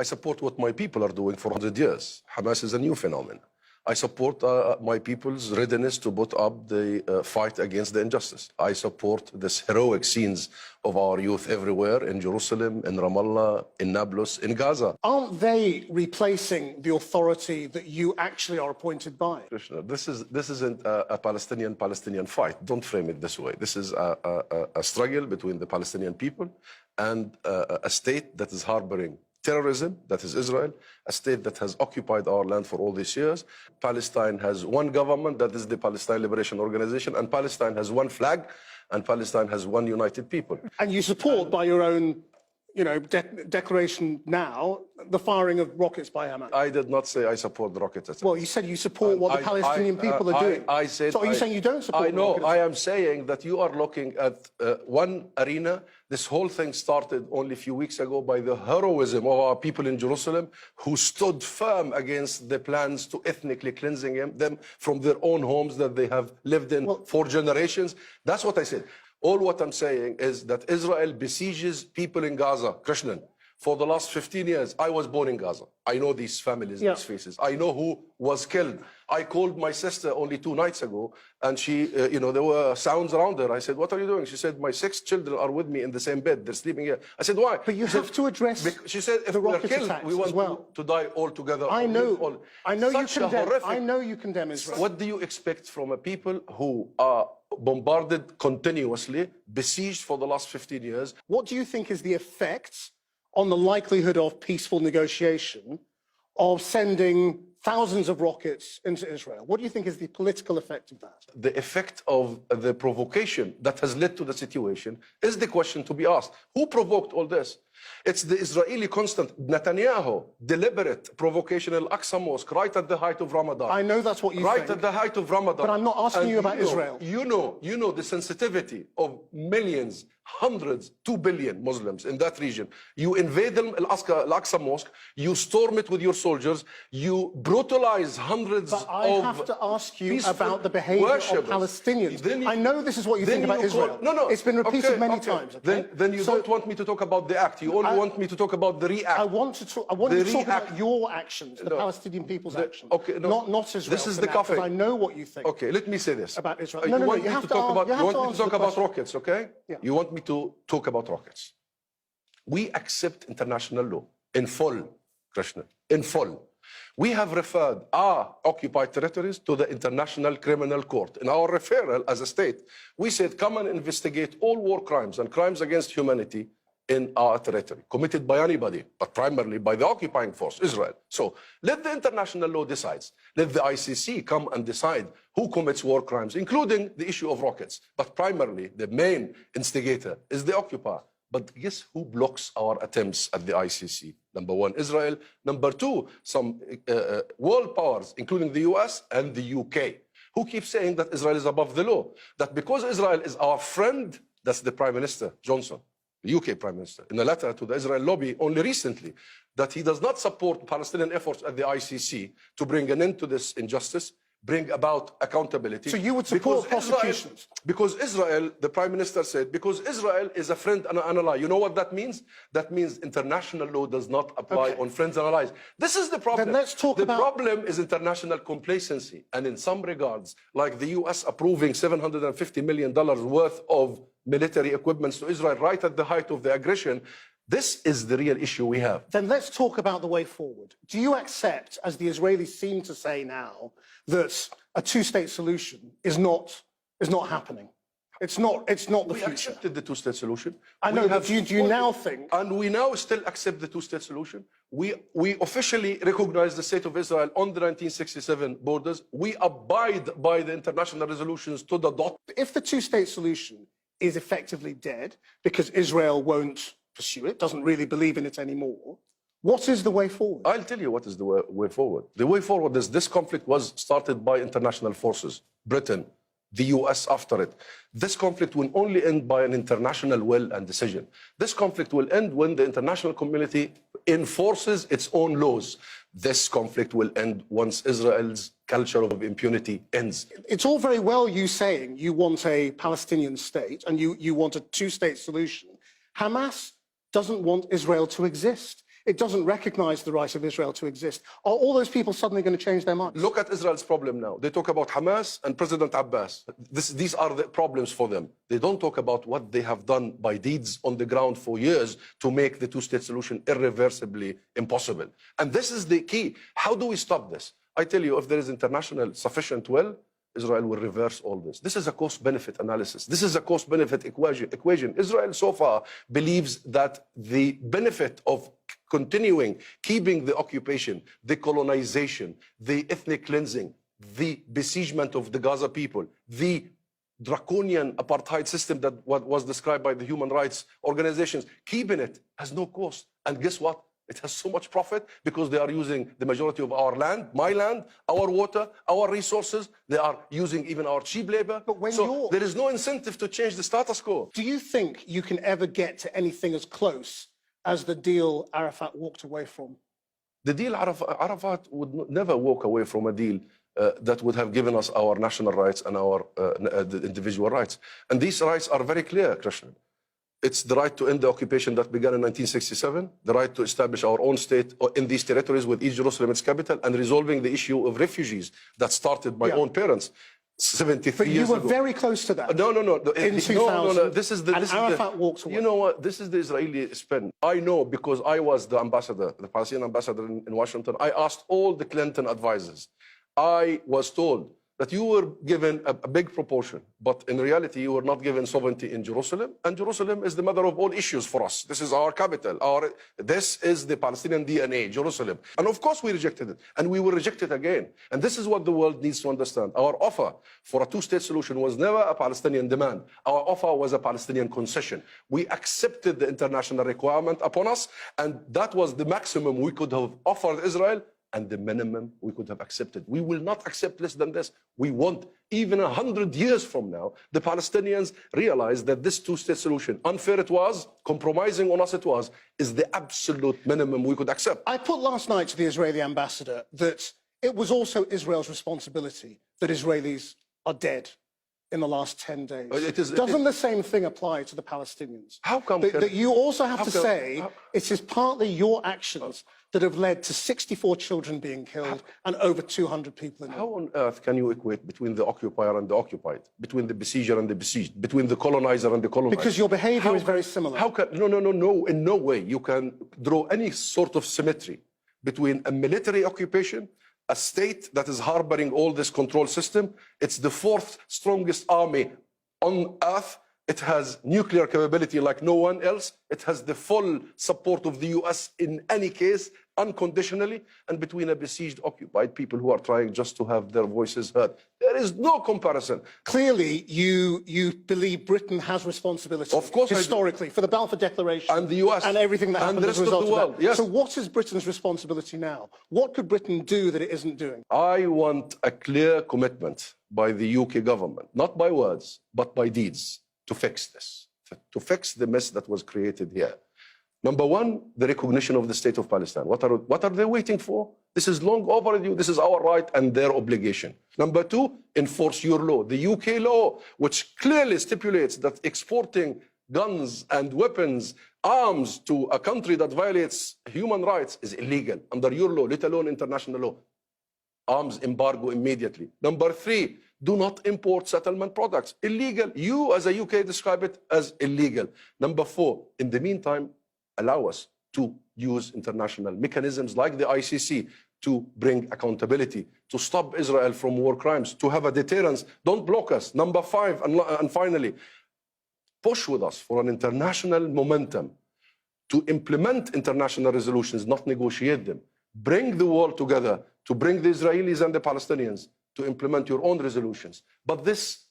I support what my people are doing for 100 years. Hamas is a new phenomenon. I support my people's readiness to put up the fight against the injustice. I support this heroic scenes of our youth everywhere, in Jerusalem, in Ramallah, in Nablus, in Gaza. Aren't they replacing the authority that you actually are appointed by? Krishna, this isn't a Palestinian fight. Don't frame it this way. This is a struggle between the Palestinian people and a state that is harboring terrorism, that is Israel, a state that has occupied our land for all these years. Palestine has one government, that is the Palestine Liberation Organization, and Palestine has one flag, and Palestine has one united people. And you support, by your own, declaration now, the firing of rockets by Hamas? I did not say I support the rockets attacks. Well, you said you support what the Palestinian people are doing. I said. So are you saying you don't support? I know. I am saying that you are looking at one arena. This whole thing started only a few weeks ago by the heroism of our people in Jerusalem, who stood firm against the plans to ethnically cleansing them from their own homes that they have lived in for generations. That's what I said. All what I'm saying is that Israel besieges people in Gaza, Krishnan, for the last 15 years. I was born in Gaza. I know these families, these faces. I know who was killed. I called my sister only 2 nights ago, and she, there were sounds around her. I said, what are you doing? She said, my 6 children are with me in the same bed. They're sleeping here. I said, why? But you have to address she said, if we're killed, we want to die all together. I know you condemn Israel. What do you expect from a people who are bombarded continuously, besieged for the last 15 years? What do you think is the effect on the likelihood of peaceful negotiation of sending thousands of rockets into Israel? What do you think is the political effect of that? The effect of the provocation that has led to the situation is the question to be asked. Who provoked all this? It's the Israeli constant Netanyahu, deliberate provocation Al-Aqsa Mosque right at the height of Ramadan. I know that's what you think. Right at the height of Ramadan. But I'm not asking you about Israel. You know the sensitivity of millions, hundreds, 2 billion Muslims in that region. You invade Al-Aqsa Mosque, you storm it with your soldiers, you brutalize hundreds of I have to ask you about the behavior of Palestinians. I know this is what you think about Israel. No. It's been repeated many times. Okay? Then you don't want me to talk about the act. You only want me to talk about the react. I want to talk about your actions, the Palestinian people's actions. Okay, not Israel. This is the coffee. I know what you think. Okay, let me say this. About Israel. You want me to talk about rockets, okay? Yeah. You want me to talk about rockets. We accept international law in full, Krishna, in full. We have referred our occupied territories to the International Criminal Court. In our referral as a state, we said, come and investigate all war crimes and crimes against humanity in our territory, committed by anybody, but primarily by the occupying force, Israel. So let the international law decide. Let the ICC come and decide who commits war crimes, including the issue of rockets. But primarily, the main instigator is the occupier. But guess who blocks our attempts at the ICC? Number one, Israel. Number two, some world powers, including the US and the UK, who keep saying that Israel is above the law. That because Israel is our friend, that's the Prime Minister, Johnson, the UK Prime Minister, in a letter to the Israel lobby only recently, that he does not support Palestinian efforts at the ICC to bring an end to this injustice, bring about accountability. So you would support prosecutions? Because Israel, the Prime Minister said, because Israel is a friend and an ally. You know what that means? That means international law does not apply on friends and allies. This is the problem. Then let's talk about... The problem is international complacency. And in some regards, like the US approving $750 million worth of military equipment to Israel right at the height of the aggression, this is the real issue we have. Then let's talk about the way forward. Do you accept, as the Israelis seem to say now, that a two-state solution is not happening? It's not the future. We accepted the two-state solution. I know, but do you now think... And we now still accept the two-state solution. We officially recognize the state of Israel on the 1967 borders. We abide by the international resolutions to the dot. If the two-state solution is effectively dead because Israel won't pursue it, doesn't really believe in it anymore, what is the way forward? I'll tell you what is the way forward. The way forward is this conflict was started by international forces, Britain, the US after it. This conflict will only end by an international will and decision. This conflict will end when the international community enforces its own laws. This conflict will end once Israel's culture of impunity ends. It's all very well you saying you want a Palestinian state and you want a two-state solution. Hamas doesn't want Israel to exist. It doesn't recognize the right of Israel to exist. Are all those people suddenly going to change their minds? Look at Israel's problem now. They talk about Hamas and President Abbas. These are the problems for them. They don't talk about what they have done by deeds on the ground for years to make the two-state solution irreversibly impossible. And this is the key. How do we stop this? I tell you, if there is international sufficient will, Israel will reverse all this. This is a cost-benefit analysis. This is a cost-benefit equation. Israel so far believes that the benefit of continuing, keeping the occupation, the colonization, the ethnic cleansing, the besiegement of the Gaza people, the draconian apartheid system that was described by the human rights organizations, keeping it has no cost. And guess what? It has so much profit because they are using the majority of our land, my land, our water, our resources. They are using even our cheap labor. But so there is no incentive to change the status quo. Do you think you can ever get to anything as close as the deal Arafat walked away from? The deal Arafat would never walk away from a deal that would have given us our national rights and our the individual rights. And these rights are very clear, Krishnan. It's the right to end the occupation that began in 1967, the right to establish our own state in these territories with East Jerusalem its capital, and resolving the issue of refugees that started by own parents 73 years ago. But you were very close to that. No. In 2000, no. This is Arafat walked away. You know what? This is the Israeli spin. I know because I was the ambassador, the Palestinian ambassador in Washington. I asked all the Clinton advisors. I was told that you were given a big proportion, but in reality, you were not given sovereignty in Jerusalem. And Jerusalem is the mother of all issues for us. This is our capital. This is the Palestinian DNA, Jerusalem. And of course, we rejected it. And we will reject it again. And this is what the world needs to understand. Our offer for a two-state solution was never a Palestinian demand. Our offer was a Palestinian concession. We accepted the international requirement upon us, and that was the maximum we could have offered Israel, and the minimum we could have accepted. We will not accept less than this. We want, even 100 years from now, the Palestinians realize that this two-state solution, unfair it was, compromising on us it was, is the absolute minimum we could accept. I put last night to the Israeli ambassador that it was also Israel's responsibility that Israelis are dead in the last 10 days. Doesn't the same thing apply to the Palestinians? How come? That you also have to say it is partly your actions that have led to 64 children being killed and over 200 people in How on earth can you equate between the occupier and the occupied, between the besieger and the besieged, between the colonizer and the colonized? Because your behavior is very similar. How can, no, in no way you can draw any sort of symmetry between a military occupation, a state that is harboring all this control system. It's the fourth strongest army on earth. It has nuclear capability like no one else. It has the full support of the US in any case, unconditionally, and between a besieged, occupied people who are trying just to have their voices heard. There is no comparison. Clearly, you believe Britain has responsibility, of course, historically, for the Balfour Declaration and the US and everything that happened as a result of that. Yes. So what is Britain's responsibility now? What could Britain do that it isn't doing? I want a clear commitment by the UK government, not by words, but by deeds, to fix this, to fix the mess that was created here. Number one, the recognition of the state of Palestine. What are they waiting for? This is long overdue. This is our right and their obligation. Number two, enforce your law. The UK law, which clearly stipulates that exporting guns and weapons, arms to a country that violates human rights is illegal under your law, let alone international law. Arms embargo immediately. Number three, do not import settlement products. Illegal. You as a UK describe it as illegal. Number four, in the meantime, allow us to use international mechanisms like the ICC to bring accountability, to stop Israel from war crimes, to have a deterrence. Don't block us. Number five, and finally, push with us for an international momentum to implement international resolutions, not negotiate them. Bring the world together to bring the Israelis and the Palestinians to implement your own resolutions. But this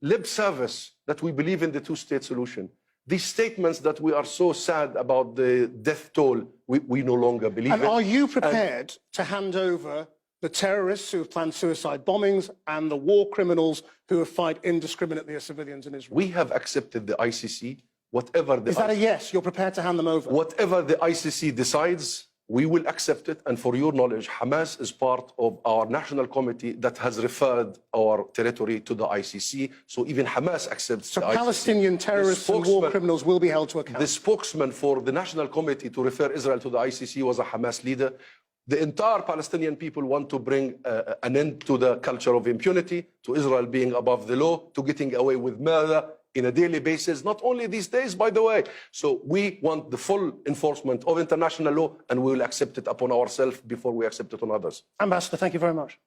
lip service that we believe in the two-state solution, these statements that we are so sad about the death toll, we no longer believe in. And are you prepared to hand over the terrorists who have planned suicide bombings and the war criminals who have fired indiscriminately at civilians in Israel? We have accepted the ICC, whatever the... Is that a yes? You're prepared to hand them over? Whatever the ICC decides, we will accept it. And for your knowledge, Hamas is part of our national committee that has referred our territory to the ICC. So even Hamas accepts So the ICC. Palestinian terrorists and war criminals will be held to account. The spokesman for the national committee to refer Israel to the ICC was a Hamas leader. The entire Palestinian people want to bring an end to the culture of impunity, to Israel being above the law, to getting away with murder in a daily basis, not only these days, by the way. So we want the full enforcement of international law, and we will accept it upon ourselves before we accept it on others. Ambassador, thank you very much.